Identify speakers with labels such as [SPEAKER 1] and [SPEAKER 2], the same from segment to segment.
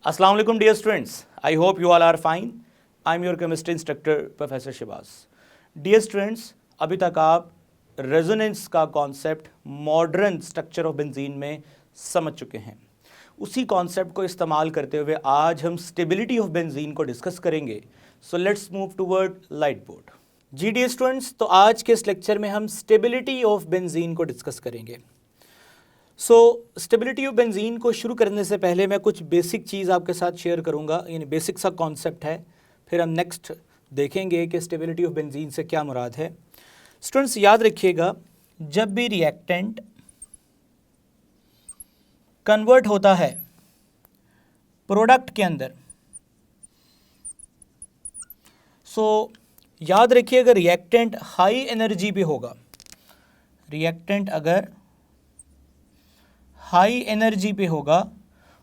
[SPEAKER 1] अस्सलाम वालेकुम dear students, I hope you all are fine. I am your chemistry instructor professor Shibaz. Dear students, अभी तक आप resonance का concept modern structure of benzene में समझ चुके हैं। उसी कॉन्सेप्ट को इस्तेमाल करते हुए आज हम स्टेबिलिटी ऑफ बेंजीन को डिस्कस करेंगे। So let's move toward light board. जी डियर स्टूडेंट्स, तो आज के इस लेक्चर में हम स्टेबिलिटी ऑफ बेंजीन को डिस्कस करेंगे। स्टेबिलिटी ऑफ बेंजीन को शुरू करने से पहले मैं कुछ बेसिक चीज़ आपके साथ शेयर करूंगा, यानी बेसिक सा कॉन्सेप्ट है। फिर हम नेक्स्ट देखेंगे कि स्टेबिलिटी ऑफ बेंजीन से क्या मुराद है। स्टूडेंट्स याद रखिएगा, जब भी रिएक्टेंट कन्वर्ट होता है प्रोडक्ट के अंदर, याद रखिए अगर रिएक्टेंट हाई एनर्जी पे होगा, रिएक्टेंट अगर हाई एनर्जी पे होगा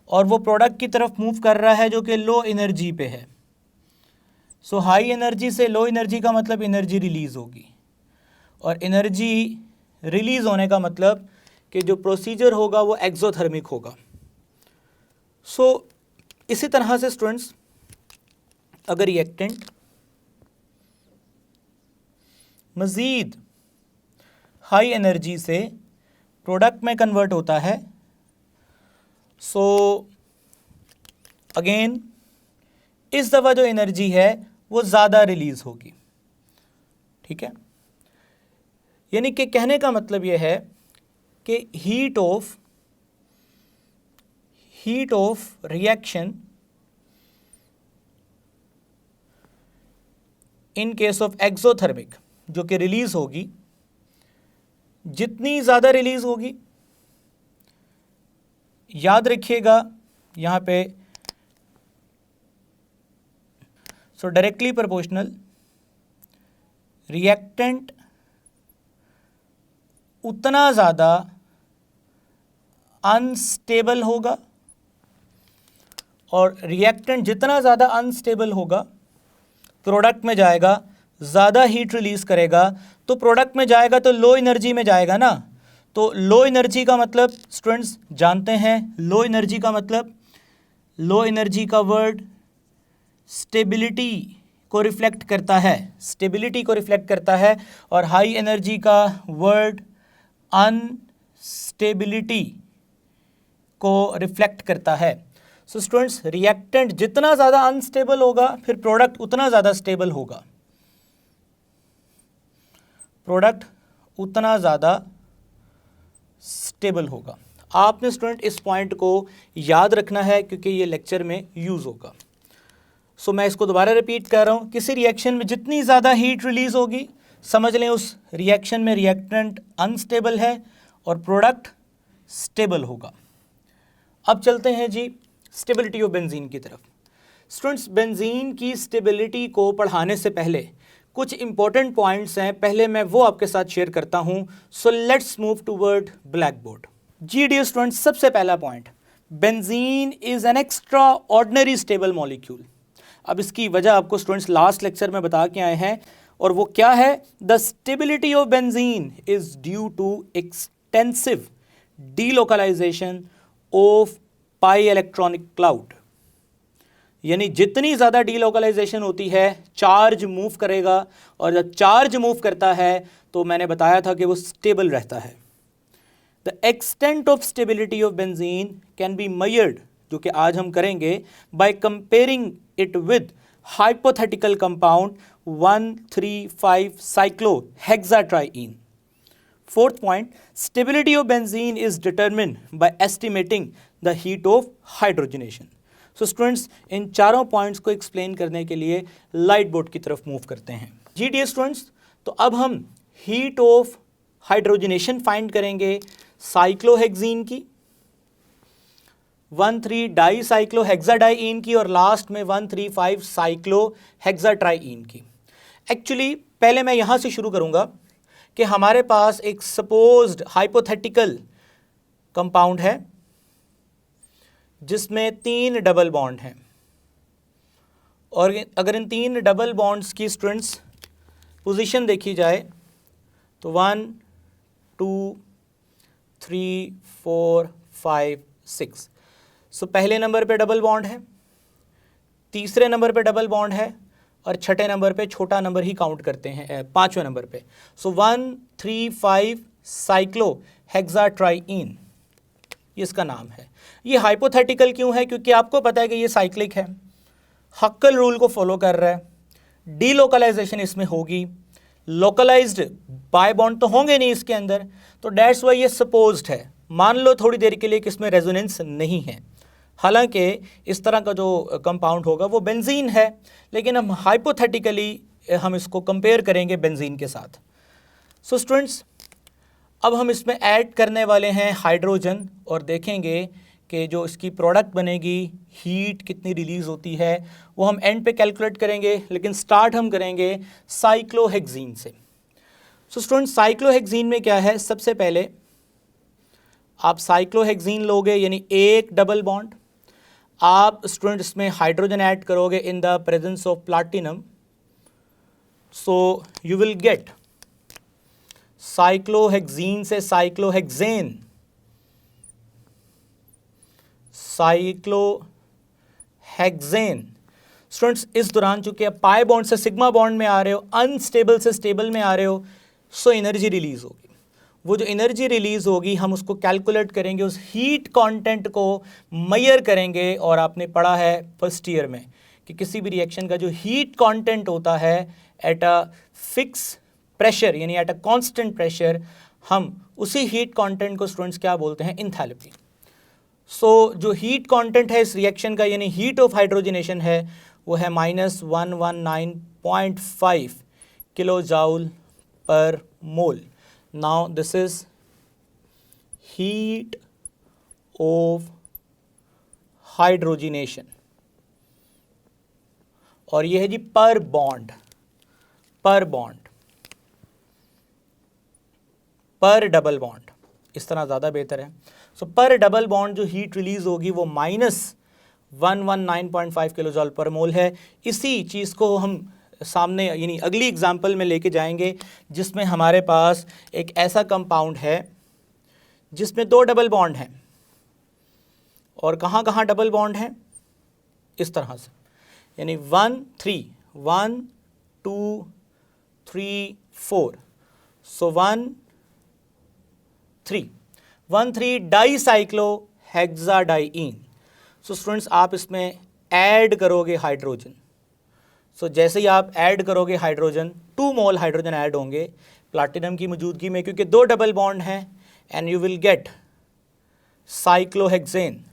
[SPEAKER 1] और वो प्रोडक्ट की तरफ मूव कर रहा है जो कि लो एनर्जी पे है। हाई एनर्जी से लो एनर्जी का मतलब एनर्जी रिलीज़ होगी, और एनर्जी रिलीज़ होने का मतलब कि जो प्रोसीजर होगा वो एक्सोथर्मिक होगा। इसी तरह से स्टूडेंट्स, अगर रिएक्टेंट मज़ीद हाई एनर्जी से प्रोडक्ट में कन्वर्ट होता है, अगेन इस दफ़ा जो एनर्जी है वो ज़्यादा रिलीज़ होगी। ठीक है, यानी कि कहने का मतलब यह है कि heat of reaction in case of exothermic जो कि रिलीज़ होगी, जितनी ज़्यादा रिलीज़ होगी, याद रखिएगा यहाँ पे डायरेक्टली प्रोपोर्शनल रिएक्टेंट उतना ज़्यादा अनस्टेबल होगा, और रिएक्टेंट जितना ज़्यादा अनस्टेबल होगा प्रोडक्ट में जाएगा, ज़्यादा हीट रिलीज़ करेगा, तो प्रोडक्ट में जाएगा तो लो एनर्जी में जाएगा ना। तो लो एनर्जी का मतलब स्टूडेंट्स जानते हैं, लो एनर्जी का मतलब, लो एनर्जी का वर्ड स्टेबिलिटी को रिफ्लेक्ट करता है, स्टेबिलिटी को रिफ्लेक्ट करता है, और हाई एनर्जी का वर्ड अनस्टेबिलिटी को रिफ्लेक्ट करता है। स्टूडेंट्स, रिएक्टेंट जितना ज़्यादा अनस्टेबल होगा फिर प्रोडक्ट उतना ज़्यादा स्टेबल होगा, प्रोडक्ट उतना ज़्यादा स्टेबल होगा। आपने स्टूडेंट इस पॉइंट को याद रखना है क्योंकि ये लेक्चर में यूज़ होगा। मैं इसको दोबारा रिपीट कर रहा हूँ, किसी रिएक्शन में जितनी ज़्यादा हीट रिलीज़ होगी, समझ लें उस रिएक्शन में रिएक्टेंट अनस्टेबल है और प्रोडक्ट स्टेबल होगा। अब चलते हैं जी स्टेबिलिटी ऑफ बेंजीन की तरफ। स्टूडेंट्स, बेंजीन की स्टेबिलिटी को पढ़ाने से पहले कुछ इंपॉर्टेंट पॉइंट्स हैं, पहले मैं वो आपके साथ शेयर करता हूं। Let's move toward black board. जी डियर स्टूडेंट्स, सबसे पहला point, benzene is an extraordinary stable molecule. अब इसकी वजह आपको स्टूडेंट्स लास्ट लेक्चर में बता के आए हैं, और वो क्या है? The stability of benzene is due to extensive delocalisation of pi electronic cloud. यानी जितनी ज़्यादा डीलोकलाइजेशन होती है, चार्ज मूव करेगा, और जब चार्ज मूव करता है तो मैंने बताया था कि वो स्टेबल रहता है। The extent of stability of benzene can be measured, जो कि आज हम करेंगे, by comparing it with hypothetical compound 1,3,5 cyclohexatriene. Fourth point, stability of benzene is determined by estimating the heat of hydrogenation. Students, इन चारों points को explain करने के लिए लाइट बोर्ड की तरफ मूव करते हैं। जी डियर स्टूडेंट्स, तो अब हम हीट ऑफ हाइड्रोजनेशन फाइंड करेंगे साइक्लोहेक्सीन की, 1,3-डाईसाइक्लोहेक्साडाईन की, और लास्ट में 1,3,5 साइक्लोहेक्साट्राईन की। एक्चुअली पहले मैं यहाँ से शुरू करूँगा कि हमारे पास एक सपोज्ड हाइपोथेटिकल कंपाउंड है जिसमें 3 डबल बॉन्ड हैं, और अगर इन 3 डबल बॉन्ड्स की स्टूडेंट्स पोजीशन देखी जाए तो 1, 2, 3, 4, 5, 6। पहले नंबर पे डबल बॉन्ड है, तीसरे नंबर पे डबल बॉन्ड है और छठे नंबर पे छोटा नंबर ही काउंट करते हैं, पांचवें नंबर पे। सो 1,3,5 साइक्लोहेक्साट्राईन ये इसका नाम है। ये हाइपोथेटिकल क्यों है? क्योंकि आपको पता है कि ये साइक्लिक है, हक्कल रूल को फॉलो कर रहा है, डीलोकलाइजेशन इसमें होगी, लोकलाइज्ड बाय बॉन्ड तो होंगे नहीं इसके अंदर, तो दैट्स वाई ये सपोज्ड है। मान लो थोड़ी देर के लिए कि इसमें रेजोनेंस नहीं है, हालांकि इस तरह का जो कंपाउंड होगा वो बेंजीन है, लेकिन हम हाइपोथेटिकली हम इसको कंपेयर करेंगे बेंजीन के साथ। सो स्टूडेंट्स, अब हम इसमें ऐड करने वाले हैं हाइड्रोजन और देखेंगे कि जो इसकी प्रोडक्ट बनेगी, हीट कितनी रिलीज़ होती है, वो हम एंड पे कैलकुलेट करेंगे, लेकिन स्टार्ट हम करेंगे साइक्लोहेक्सीन से। सो स्टूडेंट्स, साइक्लोहेक्सीन में क्या है? सबसे पहले आप साइक्लोहेक्सीन लोगे यानी एक डबल बॉन्ड, आप स्टूडेंट इसमें हाइड्रोजन ऐड करोगे in the presence of platinum, so you will gate cyclohexene से साइक्लोहेक्सेन, साइक्लोहेक्सेन। स्टूडेंट्स, इस दौरान चूंकि आप पाई बॉन्ड से सिग्मा बॉन्ड में आ रहे हो, अनस्टेबल से स्टेबल में आ रहे हो, सो एनर्जी रिलीज होगी। वो जो एनर्जी रिलीज होगी हम उसको कैलकुलेट करेंगे, उस हीट कंटेंट को मेजर करेंगे। और आपने पढ़ा है फर्स्ट ईयर में कि किसी भी रिएक्शन का जो हीट कंटेंट होता है एट अ फिक्स प्रेशर यानी एट अ कांस्टेंट प्रेशर, हम उसी हीट कंटेंट को स्टूडेंट्स क्या बोलते हैं? एंथैल्पी। सो जो हीट कंटेंट है इस रिएक्शन का यानी हीट ऑफ हाइड्रोजनेशन है वो है -119.5 किलो जाउल पर मोल। Now this is heat of hydrogenation और ये है जी पर बॉन्ड, पर बॉन्ड, पर डबल बॉन्ड, इस तरह ज़्यादा बेहतर है। सो पर डबल बॉन्ड जो हीट रिलीज होगी वो -119.5 किलो जॉल पर मोल है। इसी चीज़ को हम सामने यानी अगली एग्जांपल में लेके जाएंगे जिसमें हमारे पास एक ऐसा कंपाउंड है जिसमें दो डबल बॉन्ड हैं। और कहाँ कहाँ डबल बॉन्ड हैं? इस तरह से, यानी 1 3 1 2 3 4, सो 1 3 डाइसाइक्लोहेक्साडाइईन। सो स्टूडेंट्स, आप इसमें ऐड करोगे हाइड्रोजन। सो जैसे ही आप ऐड करोगे हाइड्रोजन, 2 मोल हाइड्रोजन ऐड होंगे प्लैटिनम की मौजूदगी में, क्योंकि दो डबल बॉन्ड हैं, and you will get cyclohexane.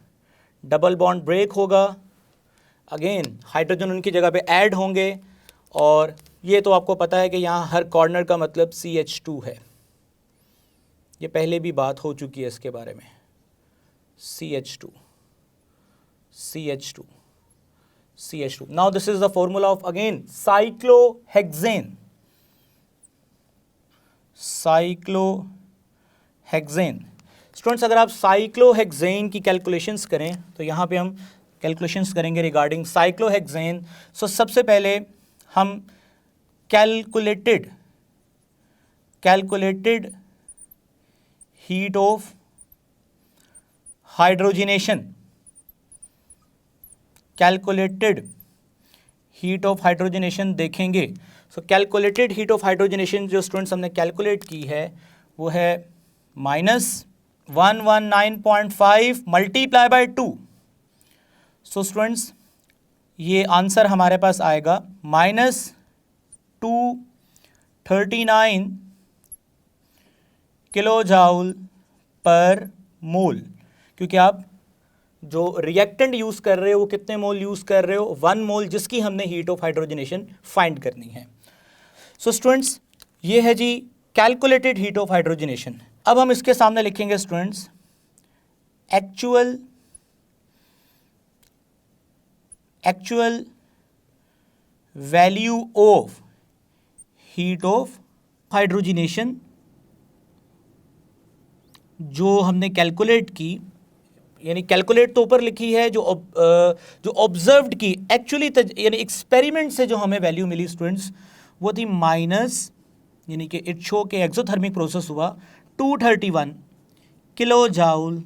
[SPEAKER 1] Double bond break होगा, अगेन हाइड्रोजन उनकी जगह पे ऐड होंगे, और ये तो आपको पता है कि यहाँ हर कॉर्नर का मतलब CH2 है। ये पहले भी बात हो चुकी है इसके बारे में। CH2, CH2, CH2. Now this is the formula of again cyclohexane. Cyclohexane. Students, अगर आप साइक्लोहेक्सेन की कैलकुलेशंस करें तो यहाँ पे हम कैलकुलेशंस करेंगे रिगार्डिंग साइक्लोहेक्सेन। सो सबसे पहले हम calculated heat of hydrogenation, calculated heat of hydrogenation देखेंगे। सो कैलकुलेटेड हीट ऑफ हाइड्रोजनेशन जो स्टूडेंट्स हमने कैलकुलेट की है वो है -119.5 मल्टीप्लाई बाय 2। सो स्टूडेंट्स, ये आंसर हमारे पास आएगा -239 किलो जाउल पर मोल, क्योंकि आप जो रिएक्टेंट यूज़ कर रहे हो वो कितने मोल यूज़ कर रहे हो? 1 मोल, जिसकी हमने हीट ऑफ हाइड्रोजनेशन फाइंड करनी है। सो स्टूडेंट्स, ये है जी कैलकुलेटेड हीट ऑफ हाइड्रोजनेशन। अब हम इसके सामने लिखेंगे students actual value of heat of hydrogenation जो हमने कैलकुलेट की, यानी कैलकुलेट तो ऊपर लिखी है, जो ऑब्जर्व्ड की एक्चुअली यानी एक्सपेरिमेंट से जो हमें वैल्यू मिली स्टूडेंट्स वो थी माइनस, यानी कि इट शो के एक्सोथर्मिक प्रोसेस हुआ 231 किलो जाउल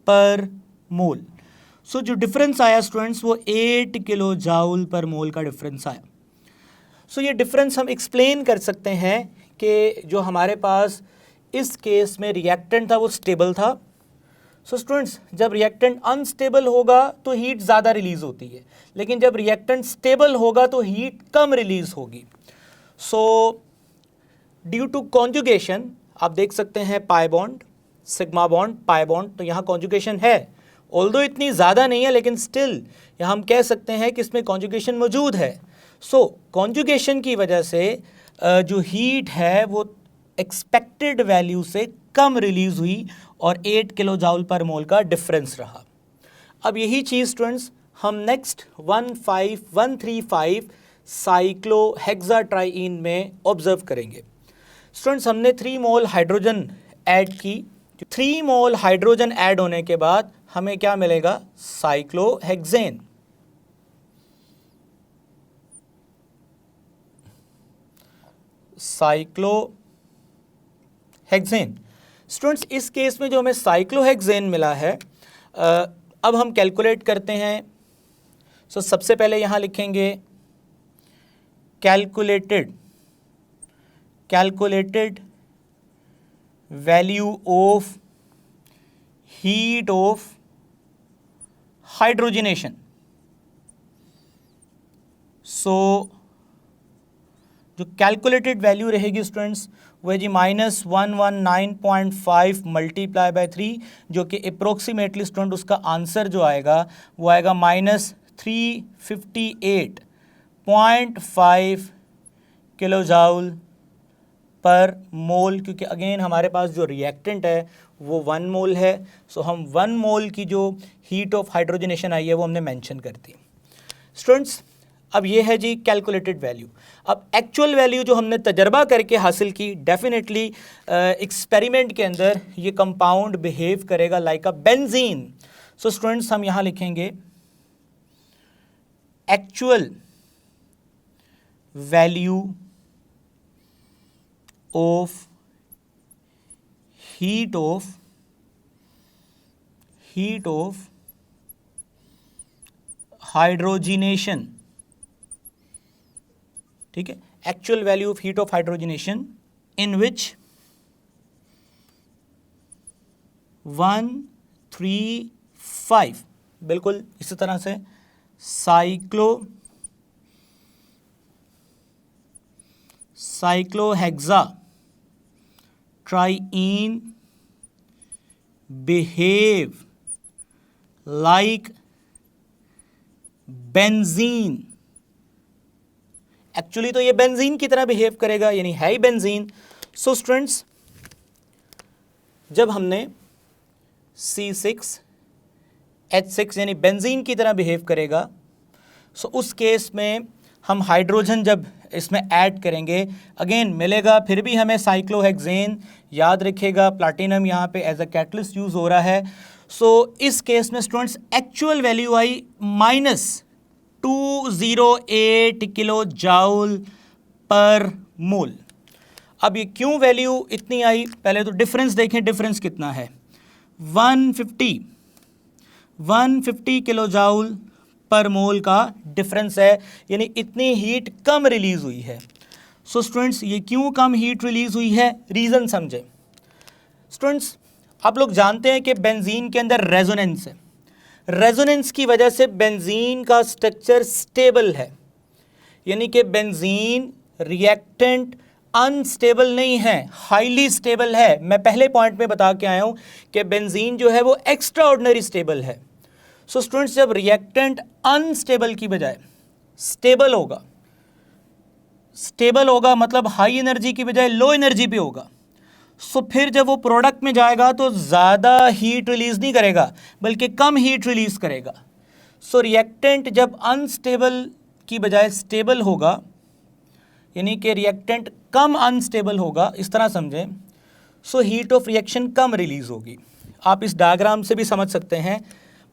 [SPEAKER 1] पर मोल। सो जो डिफरेंस आया स्टूडेंट्स वो 8 किलो जाउल पर मोल का डिफरेंस आया। सो ये डिफरेंस हम एक्सप्लेन कर सकते हैं कि जो हमारे पास इस केस में रिएक्टेंट था वो स्टेबल था। सो स्टूडेंट्स जब रिएक्टेंट अनस्टेबल होगा तो हीट ज़्यादा रिलीज होती है, लेकिन जब रिएक्टेंट स्टेबल होगा तो हीट कम रिलीज होगी। सो ड्यू टू कॉन्जुगेशन आप देख सकते हैं pi bond, sigma bond, pi bond, तो यहाँ कॉन्जुगेशन है, ऑल्दो इतनी ज़्यादा नहीं है लेकिन स्टिल यहाँ हम कह सकते हैं कि इसमें कॉन्जुगेशन मौजूद है। सो कॉन्जुगेशन की वजह से जो हीट है वो एक्सपेक्टेड वैल्यू से कम रिलीज हुई और 8 किलो जाउल पर मोल का डिफरेंस रहा। अब यही चीज़ स्टूडेंट्स हम नेक्स्ट 15135 साइक्लोहेक्साट्राईन में ऑब्जर्व करेंगे। स्टूडेंट्स हमने 3 मोल हाइड्रोजन ऐड की, 3 मोल हाइड्रोजन ऐड होने के बाद हमें क्या मिलेगा, साइक्लोहेक्सेन। साइक्लोहेक्सेन स्टूडेंट्स इस केस में जो हमें साइक्लोहेक्सेन मिला है अब हम कैलकुलेट करते हैं। सो सबसे पहले यहाँ लिखेंगे calculated value of heat of hydrogenation. So जो कैलकुलेटेड वैल्यू रहेगी स्टूडेंट्स वो है जी -119.5 मल्टीप्लाई बाय 3, जो कि अप्रोक्सीमेटली स्टूडेंट उसका आंसर जो आएगा वो आएगा -358.5 किलो जाउल पर मोल, क्योंकि अगेन हमारे पास जो रिएक्टेंट है वो 1 मोल है। सो हम 1 मोल की जो हीट ऑफ हाइड्रोजनेशन आई है वो हमने मेंशन कर दी। स्टूडेंट्स अब ये है जी कैलकुलेटेड वैल्यू। अब एक्चुअल वैल्यू जो हमने तजर्बा करके हासिल की, डेफिनेटली एक्सपेरिमेंट के अंदर ये कंपाउंड बिहेव करेगा like a benzene. So students हम यहाँ लिखेंगे actual value of heat of hydrogenation, ठीक है, actual value of heat of hydrogenation in which 135 बिल्कुल इसी तरह से cyclohexatriene behave like benzene. Actually तो ये बेंजीन की तरह बिहेव करेगा, यानी है ही बेंजीन। सो स्टूडेंट्स जब हमने C6H6 यानी बेंजीन की तरह बिहेव करेगा, सो उस केस में हम हाइड्रोजन जब इसमें ऐड करेंगे अगेन मिलेगा फिर भी हमें साइक्लोहेक्सेन। याद रखिएगा प्लैटिनम यहाँ पे एज अ कैटलिस्ट यूज हो रहा है। सो इस केस में स्टूडेंट्स एक्चुअल वैल्यू आई -208 किलो जाउल पर मोल। अब ये क्यों वैल्यू इतनी आई, पहले तो डिफरेंस देखें, डिफरेंस कितना है, 150 किलो जाउल पर मोल का डिफरेंस है, यानी इतनी हीट कम रिलीज हुई है। सो स्टूडेंट्स ये क्यों कम हीट रिलीज हुई है, रीजन समझे। स्टूडेंट्स आप लोग जानते हैं कि बेंजीन के अंदर रेजोनेंस है, रेजोनेंस की वजह से बेंजीन का स्ट्रक्चर स्टेबल है, यानी कि बेंजीन रिएक्टेंट अनस्टेबल नहीं है, हाईली स्टेबल है। मैं पहले पॉइंट में बता के आया हूं कि बेंजीन जो है वो एक्स्ट्रा ऑर्डिनरी स्टेबल है। सो स्टूडेंट्स जब रिएक्टेंट अनस्टेबल की बजाय स्टेबल होगा, स्टेबल होगा मतलब हाई एनर्जी की बजाय लो एनर्जी पे होगा, सो फिर जब वो प्रोडक्ट में जाएगा तो ज़्यादा हीट रिलीज नहीं करेगा बल्कि कम हीट रिलीज करेगा। सो रिएक्टेंट जब अनस्टेबल की बजाय स्टेबल होगा, यानी कि रिएक्टेंट कम अनस्टेबल होगा, इस तरह समझें, so heat of reaction come release होगी। आप इस डायग्राम से भी समझ सकते हैं।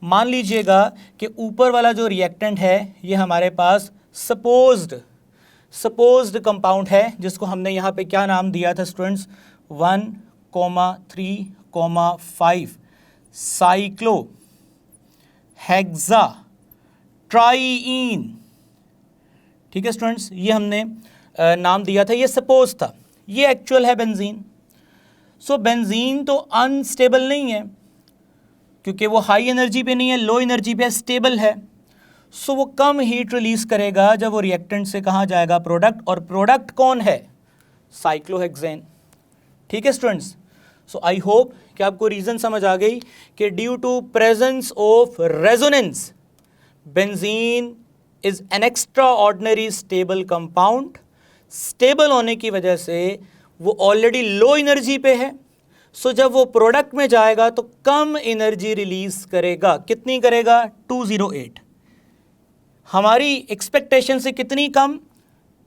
[SPEAKER 1] मान लीजिएगा कि ऊपर वाला जो रिएक्टेंट है ये हमारे पास सपोज्ड कंपाउंड है, जिसको हमने यहाँ पे क्या नाम दिया था स्टूडेंट्स, 1,3,5 साइक्लो हेक्सा ट्राईन। ठीक है स्टूडेंट्स, ये हमने नाम दिया था, ये सपोज था, ये एक्चुअल है बेंजीन। सो बेंजीन तो अनस्टेबल नहीं है क्योंकि वो हाई एनर्जी पे नहीं है, लो एनर्जी पे स्टेबल है। सो वो कम हीट रिलीज करेगा जब वो रिएक्टेंट से कहाँ जाएगा, प्रोडक्ट, और प्रोडक्ट कौन है, साइक्लोहेक्सेन। ठीक है स्टूडेंट्स, सो आई होप कि आपको रीजन समझ आ गई कि due to presence of resonance benzene is an extraordinary stable compound. Stable होने की वजह से वो ऑलरेडी लो एनर्जी पे है, सो जब वो प्रोडक्ट में जाएगा तो कम एनर्जी रिलीज करेगा। कितनी करेगा, 208। हमारी एक्सपेक्टेशन से कितनी कम,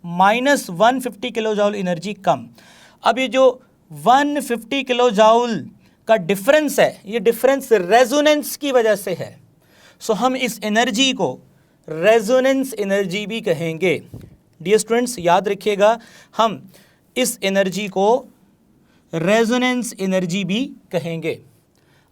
[SPEAKER 1] -150 किलो जूल एनर्जी कम। अब ये जो 150 किलो जूल का डिफरेंस है, ये डिफरेंस रेजोनेंस की वजह से है। सो हम इस एनर्जी को रेजोनेंस एनर्जी भी कहेंगे। डियर स्टूडेंट्स, याद रखिएगा, हम इस एनर्जी को रेजोनेंस एनर्जी भी कहेंगे।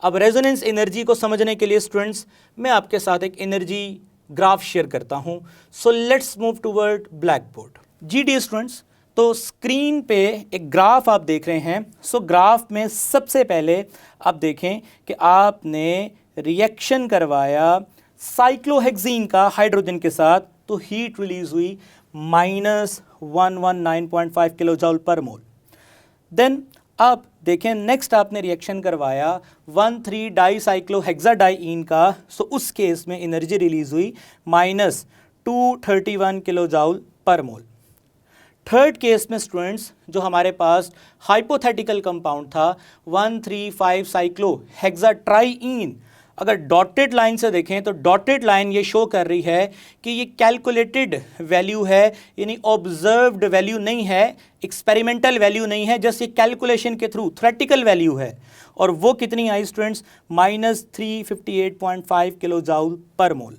[SPEAKER 1] अब रेजोनेंस एनर्जी को समझने के लिए स्टूडेंट्स मैं आपके साथ एक एनर्जी ग्राफ शेयर करता हूं। So let's move toward black board. जी डियर स्टूडेंट्स, तो स्क्रीन पे एक ग्राफ आप देख रहे हैं। सो ग्राफ में सबसे पहले आप देखें कि आपने रिएक्शन करवाया साइक्लोहेक्सीन का हाइड्रोजन के साथ, तो हीट रिलीज हुई -119.5 किलो जूल पर मोल। देन अब देखें नेक्स्ट आपने रिएक्शन करवाया 1,3 डाइसाइक्लोहेक्साडाइईन का, सो उस केस में एनर्जी रिलीज हुई -231 किलो जूल पर मोल। थर्ड केस में स्टूडेंट्स जो हमारे पास हाइपोथेटिकल कंपाउंड था 1,3,5 साइक्लोहेक्साट्राईइन, अगर डॉटेड लाइन से देखें तो डॉटेड लाइन ये शो कर रही है कि ये कैलकुलेटेड वैल्यू है, यानी ऑब्जर्व्ड वैल्यू नहीं है, एक्सपेरिमेंटल वैल्यू नहीं है, जस्ट ये कैलकुलेशन के थ्रू थ्योरेटिकल वैल्यू है। और वो कितनी आई स्टूडेंट्स, -358.5 किलो जूल पर मोल।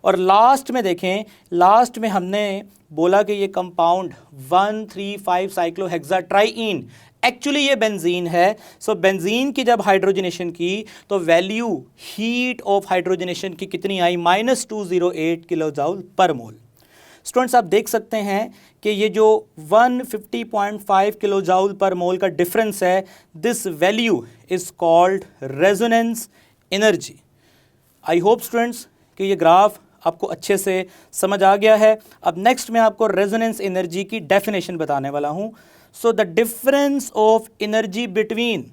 [SPEAKER 1] और लास्ट में देखें, लास्ट में हमने बोला कि ये कंपाउंड 1,3,5 साइक्लोहेक्साट्राईइन एक्चुअली ये बेंजीन है। सो बेंजीन की जब हाइड्रोजनेशन की तो वैल्यू हीट ऑफ हाइड्रोजनेशन की कितनी आई, -208 किलो जूल पर मोल। स्टूडेंट्स आप देख सकते हैं कि ये जो 150.5 किलो जूल पर मोल का डिफरेंस है, this value is called resonance energy. I hope students कि ये ग्राफ आपको अच्छे से समझ आ गया है। अब नेक्स्ट मैं आपको रेजोनेंस एनर्जी की डेफिनेशन बताने वाला हूँ। So the difference of energy between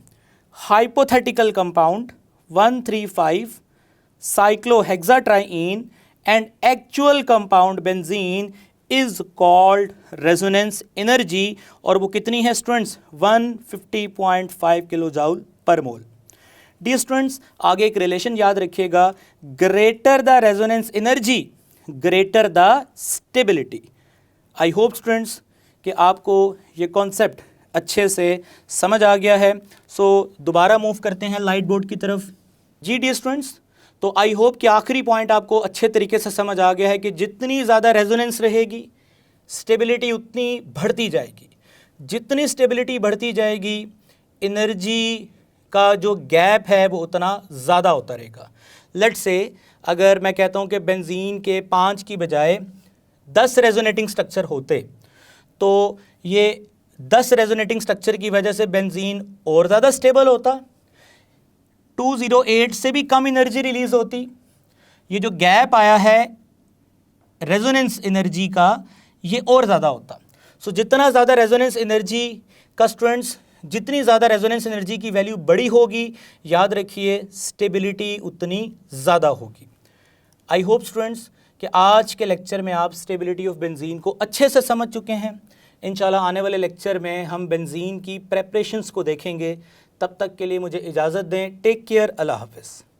[SPEAKER 1] hypothetical compound 1,3,5 cyclohexatriene and actual compound benzene is called resonance energy. और वो कितनी है स्टूडेंट्स, 150.5 किलो जूल पर मोल। डियर स्टूडेंट्स, आगे एक रिलेशन याद रखिएगा, greater the resonance energy greater the stability. I hope students कि आपको ये कॉन्सेप्ट अच्छे से समझ आ गया है। सो दोबारा मूव करते हैं लाइट बोर्ड की तरफ। जी डियर स्टूडेंट्स, तो आई होप कि आखिरी पॉइंट आपको अच्छे तरीके से समझ आ गया है कि जितनी ज़्यादा रेजोनेंस रहेगी स्टेबिलिटी उतनी बढ़ती जाएगी। जितनी स्टेबिलिटी बढ़ती जाएगी एनर्जी का जो गैप है वो उतना ज़्यादा होता रहेगा। लेट्स से अगर मैं कहता हूँ कि बेंजीन के 5 की बजाय 10 रेजोनेटिंग स्ट्रक्चर होते, तो ये 10 रेजोनेटिंग स्ट्रक्चर की वजह से बेंजीन और ज़्यादा स्टेबल होता, 208 से भी कम एनर्जी रिलीज होती। ये जो गैप आया है रेजोनेंस एनर्जी का, ये और ज़्यादा होता। सो जितना ज़्यादा रेजोनेंस एनर्जी का स्टूडेंट्स, जितनी ज़्यादा रेजोनेंस एनर्जी की वैल्यू बड़ी होगी, याद रखिए स्टेबिलिटी उतनी ज़्यादा होगी। आई होप स्टूडेंट्स कि आज के लेक्चर में आप स्टेबिलिटी ऑफ बेंजीन को अच्छे से समझ चुके हैं। इंशाल्लाह आने वाले लेक्चर में हम बेंजीन की प्रेपरेशंस को देखेंगे। तब तक के लिए मुझे इजाज़त दें। टेक केयर, अल्लाह हाफ़िज़।